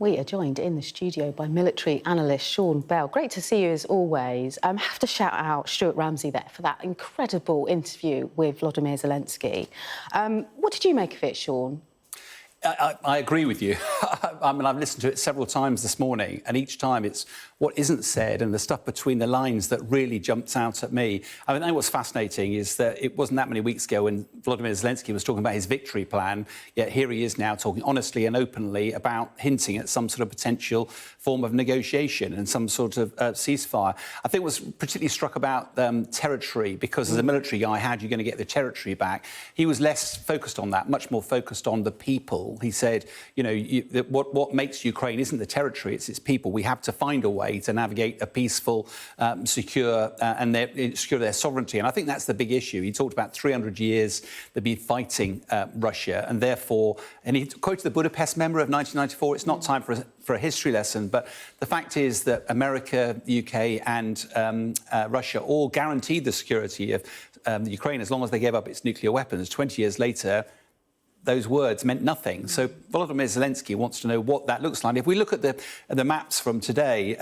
We are joined in the studio by military analyst Sean Bell. Great to see you as always. I have to shout out Stuart Ramsay there for that incredible interview with Vladimir Zelenskyy. What did you make of it, Sean? I agree with you. I mean, I've listened to it several times this morning, and each time it's what isn't said and the stuff between the lines that really jumps out at me. I mean, what's fascinating is that it wasn't that many weeks ago when Vladimir Zelenskyy was talking about his victory plan, yet here he is now talking honestly and openly about hinting at some sort of potential form of negotiation and some sort of ceasefire. I think was particularly struck about territory, because as a military guy, how are you going to get the territory back? He was less focused on that, much more focused on the people. He said, you know, what makes Ukraine isn't the territory, it's its people. We have to find a way to navigate a peaceful, secure secure their sovereignty. And I think that's the big issue. He talked about 300 years they've been fighting Russia, and therefore, and he quoted the Budapest Memo of 1994. It's not time for a history lesson, but the fact is that America, the UK and Russia all guaranteed the security of the Ukraine as long as they gave up its nuclear weapons. 20 years later, those words meant nothing. So Volodymyr Zelenskyy wants to know what that looks like. If we look at the maps from today,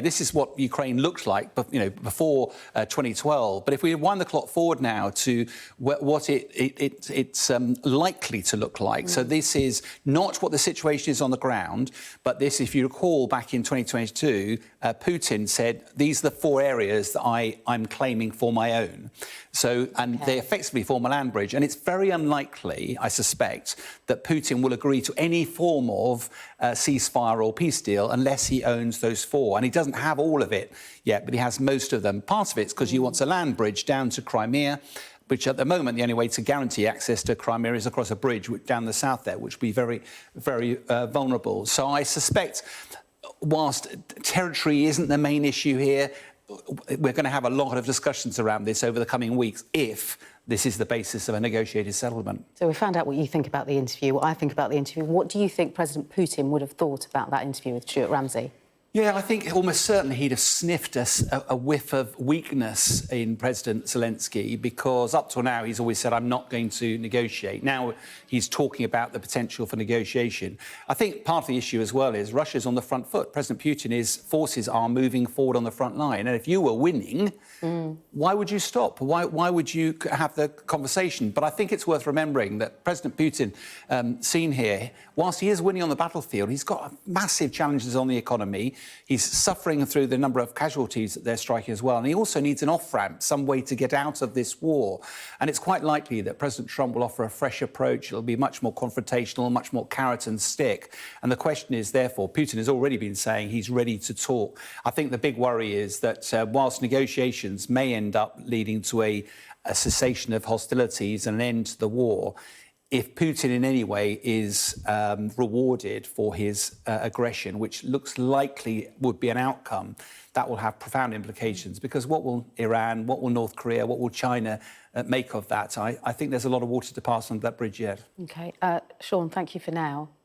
this is what Ukraine looked like, before 2012. But if we wind the clock forward now to what it's likely to look like, so this is not what the situation is on the ground, but this, if you recall, back in 2022, Putin said these are the 4 areas that I'm claiming for my own. So, and they effectively form a land bridge, and it's very unlikely, I suspect, that Putin will agree to any form of ceasefire or peace deal unless he owns those 4. And he doesn't have all of it yet, but he has most of them. Part of it's because he wants a land bridge down to Crimea, which at the moment, the only way to guarantee access to Crimea is across a bridge down the south there, which would be very, very vulnerable. So I suspect, whilst territory isn't the main issue here, we're going to have a lot of discussions around this over the coming weeks if this is the basis of a negotiated settlement. So we found out what you think about the interview, what I think about the interview. What do you think President Putin would have thought about that interview with Stuart Ramsay? Yeah, I think almost certainly he'd have sniffed a whiff of weakness in President Zelenskyy, because up till now he's always said, I'm not going to negotiate. Now he's talking about the potential for negotiation. I think part of the issue as well is Russia's on the front foot. President Putin's forces are moving forward on the front line. And if you were winning, why would you stop? Why would you have the conversation? But I think it's worth remembering that President Putin, seen here, whilst he is winning on the battlefield, he's got massive challenges on the economy. He's suffering through the number of casualties that they're striking as well. And he also needs an off-ramp, some way to get out of this war. And it's quite likely that President Trump will offer a fresh approach. It'll be much more confrontational, much more carrot and stick. And the question is, therefore, Putin has already been saying he's ready to talk. I think the big worry is that whilst negotiations may end up leading to a cessation of hostilities and an end to the war, if Putin in any way is rewarded for his aggression, which looks likely would be an outcome, that will have profound implications. Because what will Iran, what will North Korea, what will China make of that? I think there's a lot of water to pass under that bridge yet. OK. Sean, thank you for now.